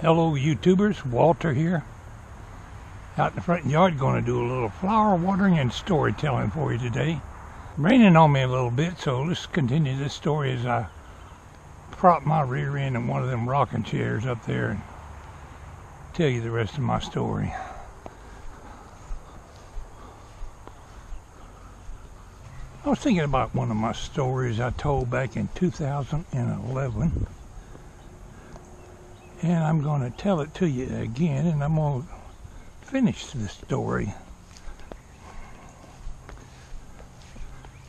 Hello YouTubers, Walter here. Out in the front yard going to do a little flower watering and storytelling for you today. Raining on me a little bit, so let's continue this story as I prop my rear end in one of them rocking chairs up there and tell you the rest of my story. I was thinking about one of my stories I told back in 2011. And I'm going to tell it to you again, and I'm going to finish the story.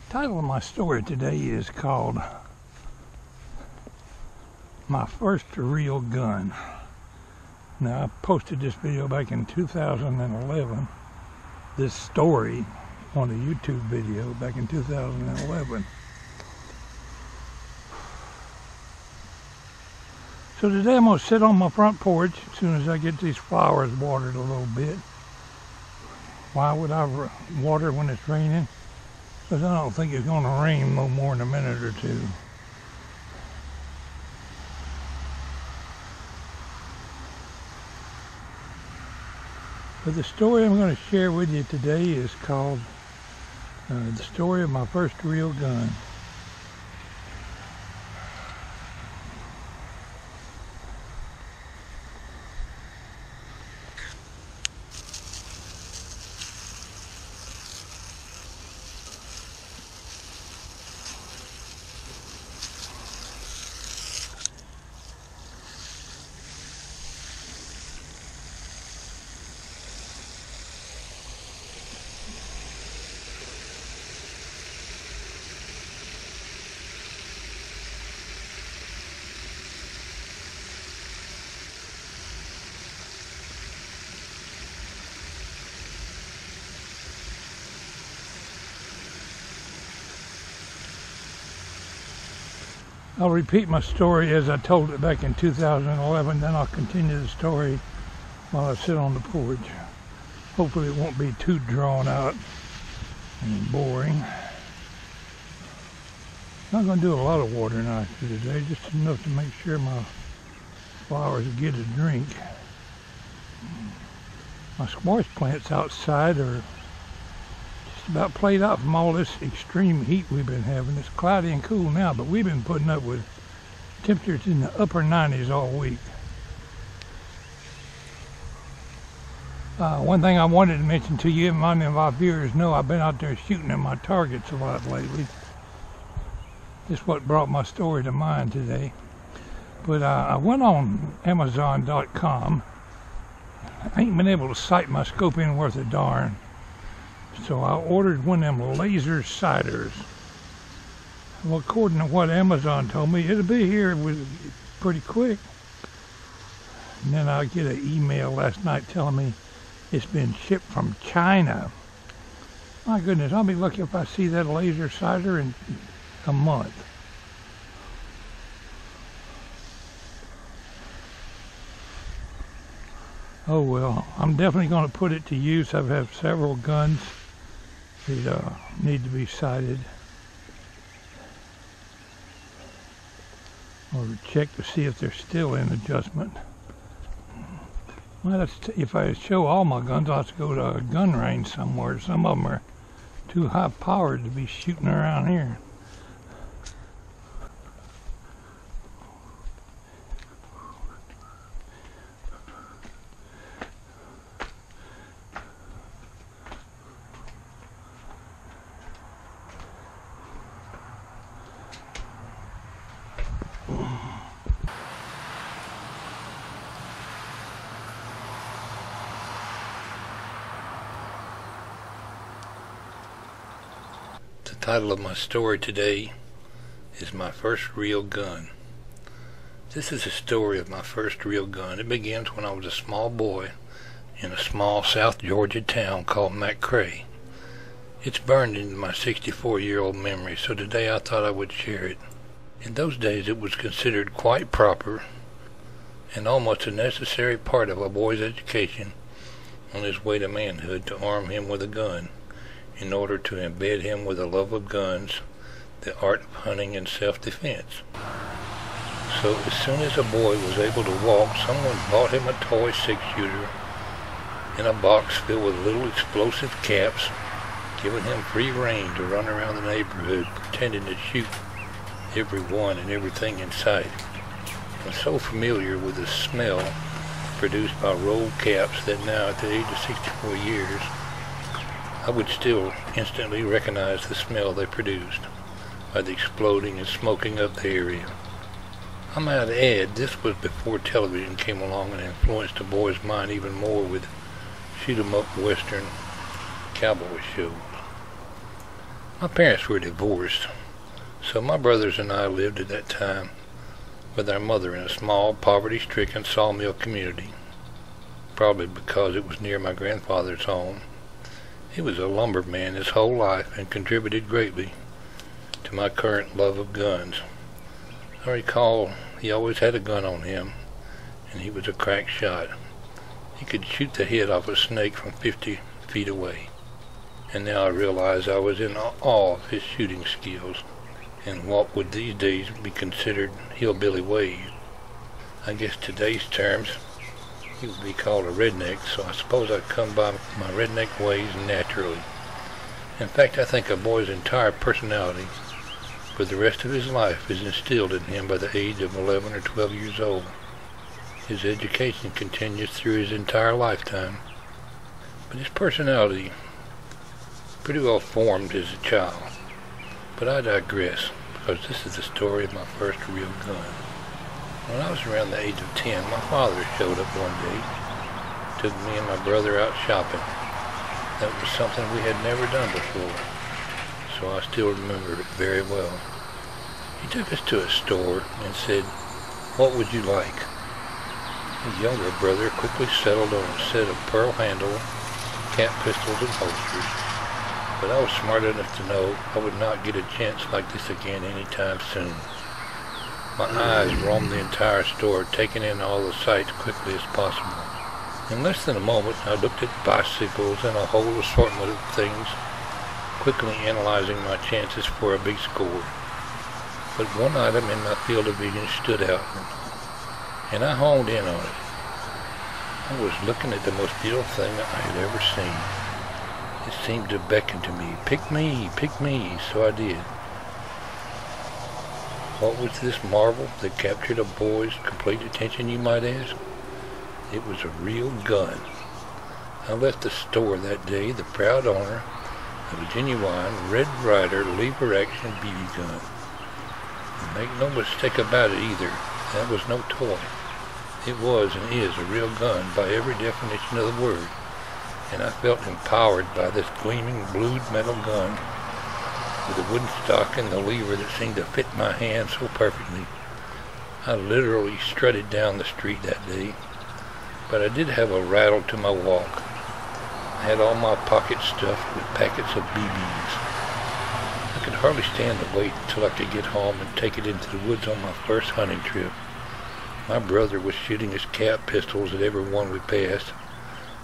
The title of my story today is called My First Real Gun. Now, I posted this video back in 2011. This story on a YouTube video back in 2011. So today I'm going to sit on my front porch as soon as I get these flowers watered a little bit. Why would I water when it's raining? Because I don't think it's going to rain no more than a minute or two. But the story I'm going to share with you today is called The Story of My First Real Gun. I'll repeat my story as I told it back in 2011, then I'll continue the story while I sit on the porch. Hopefully it won't be too drawn out and boring. I'm not going to do a lot of watering actually today, just enough to make sure my flowers get a drink. My squash plants outside are about played out from all this extreme heat we've been having. It's cloudy and cool now, but we've been putting up with temperatures in the upper 90s all week. One thing I wanted to mention to you, and many of our viewers know, I've been out there shooting at my targets a lot lately. This is what brought my story to mind today. But I went on Amazon.com. I ain't been able to sight my scope in worth a darn. So I ordered one of them laser sighters. Well, according to what Amazon told me, it'll be here pretty quick. And then I get an email last night telling me it's been shipped from China. My goodness, I'll be lucky if I see that laser sighter in a month. Oh well, I'm definitely going to put it to use. I have several guns that need to be sighted or check to see if they're still in adjustment. Well, if I show all my guns, I'll have to go to a gun range somewhere. Some of them are too high powered to be shooting around here. The title of my story today is My First Real Gun. This is a story of my first real gun. It begins when I was a small boy in a small South Georgia town called McCray. It's burned into my 64-year-old memory, so today I thought I would share it. In those days it was considered quite proper and almost a necessary part of a boy's education on his way to manhood to arm him with a gun. in order to embed him with a love of guns, the art of hunting, and self-defense. So as soon as a boy was able to walk, someone bought him a toy six-shooter in a box filled with little explosive caps, giving him free rein to run around the neighborhood pretending to shoot everyone and everything in sight. I'm so familiar with the smell produced by rolled caps that now, at the age of 64 years, I would still instantly recognize the smell they produced by the exploding and smoking up the area. I might add, this was before television came along and influenced a boy's mind even more with shoot-'em-up western cowboy shows. My parents were divorced, so my brothers and I lived at that time with our mother in a small, poverty-stricken sawmill community, probably because it was near my grandfather's home. He was a lumberman his whole life and contributed greatly to my current love of guns. I recall he always had a gun on him, and he was a crack shot. He could shoot the head off a snake from 50 feet away. And now I realize I was in awe of his shooting skills and what would these days be considered hillbilly ways. I guess today's terms, he would be called a redneck, so I suppose I'd come by my redneck ways naturally. In fact, I think a boy's entire personality for the rest of his life is instilled in him by the age of 11 or 12 years old. His education continues through his entire lifetime, but his personality pretty well formed as a child. But I digress, because this is the story of my first real gun. When I was around the age of 10, my father showed up one day, took me and my brother out shopping. That was something we had never done before, so I still remember it very well. He took us to a store and said, "What would you like?" His younger brother quickly settled on a set of pearl-handled cap pistols and holsters, but I was smart enough to know I would not get a chance like this again anytime soon. My eyes roamed the entire store, taking in all the sights quickly as possible. In less than a moment, I looked at bicycles and a whole assortment of things, quickly analyzing my chances for a big score. But one item in my field of vision stood out, and I honed in on it. I was looking at the most beautiful thing I had ever seen. It seemed to beckon to me, pick me, so I did. What was this marvel that captured a boy's complete attention, you might ask? It was a real gun. I left the store that day the proud owner of a genuine Red Ryder lever-action BB gun. And make no mistake about it either, that was no toy. It was and is a real gun by every definition of the word, and I felt empowered by this gleaming blued metal gun with the wooden stock and the lever that seemed to fit my hand so perfectly. I literally strutted down the street that day, but I did have a rattle to my walk. I had all my pockets stuffed with packets of BBs. I could hardly stand to wait until I could get home and take it into the woods on my first hunting trip. My brother was shooting his cap pistols at everyone we passed,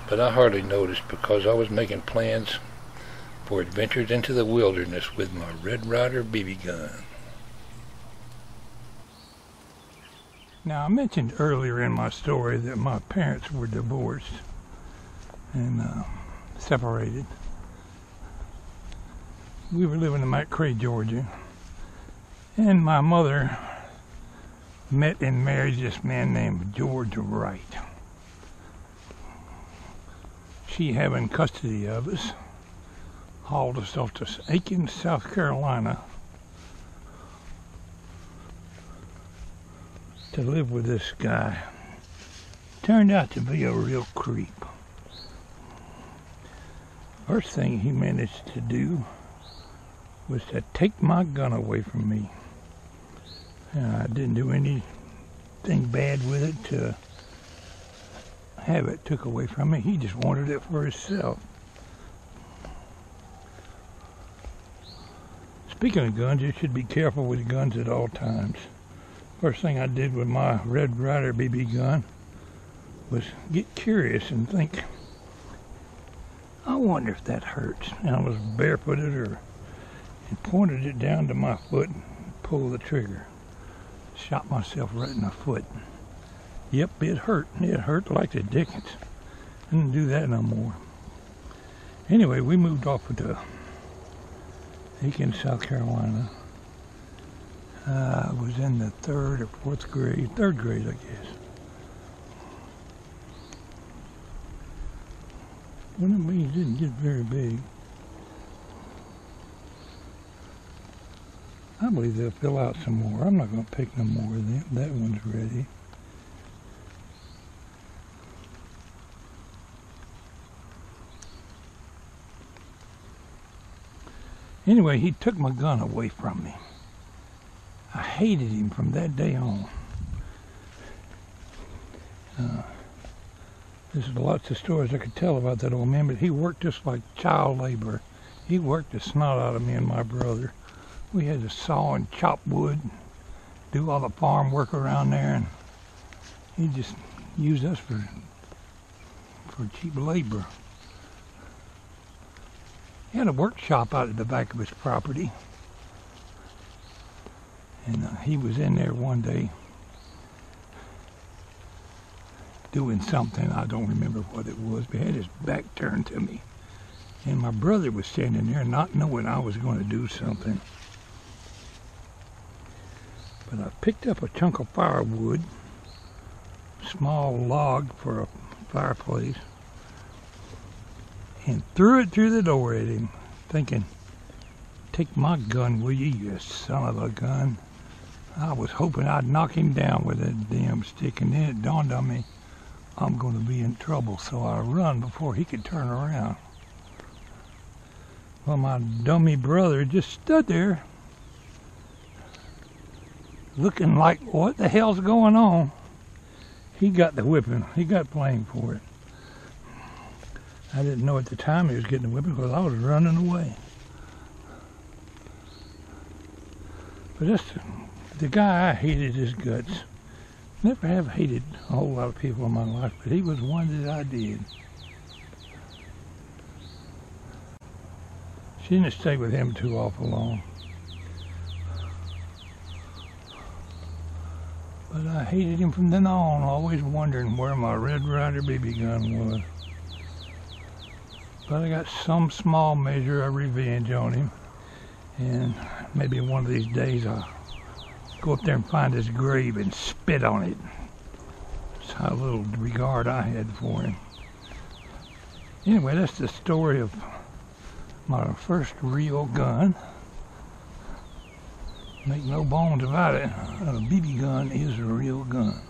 but I hardly noticed because I was making plans for adventures into the wilderness with my Red Ryder BB gun. Now, I mentioned earlier in my story that my parents were divorced and separated. We were living in McCray, Georgia, and my mother met and married this man named George Wright. She, having custody of us, hauled us off to Aiken, South Carolina to live with this guy. Turned out to be a real creep. First thing he managed to do was to take my gun away from me. And I didn't do anything bad with it to have it took away from me. He just wanted it for himself. Speaking of guns, you should be careful with guns at all times. First thing I did with my Red Ryder BB gun was get curious and think, I wonder if that hurts. And I was barefooted and pointed it down to my foot and pulled the trigger. Shot myself right in the foot. Yep, it hurt. It hurt like the dickens. I didn't do that no more. Anyway, we moved off to Aiken, South Carolina. I was in the 3rd or 4th grade. 3rd grade, I guess. Well, that means it didn't get very big. I believe they'll fill out some more. I'm not going to pick no more of them. That one's ready. Anyway, he took my gun away from me. I hated him from that day on. There's lots of stories I could tell about that old man, but he worked just like child labor. He worked the snot out of me and my brother. We had to saw and chop wood, do all the farm work around there, and he just used us for cheap labor. He had a workshop out at the back of his property, and he was in there one day doing something. I don't remember what it was, but he had his back turned to me, and my brother was standing there not knowing I was going to do something. But I picked up a chunk of firewood, small log for a fireplace, and threw it through the door at him, thinking, "Take my gun, will you, you son of a gun." I was hoping I'd knock him down with that damn stick, and then it dawned on me, I'm going to be in trouble, so I run before he could turn around. Well, my dummy brother just stood there, looking like, what the hell's going on? He got the whipping. He got blamed for it. I didn't know at the time he was getting the whipping because I was running away. But that's the guy I hated his guts. Never have hated a whole lot of people in my life, but he was one that I did. She didn't stay with him too awful long. But I hated him from then on, always wondering where my Red Ryder BB gun was. But I got some small measure of revenge on him, and maybe one of these days I'll go up there and find his grave and spit on it. That's how little regard I had for him. Anyway, that's the story of my first real gun. Make no bones about it, a BB gun is a real gun.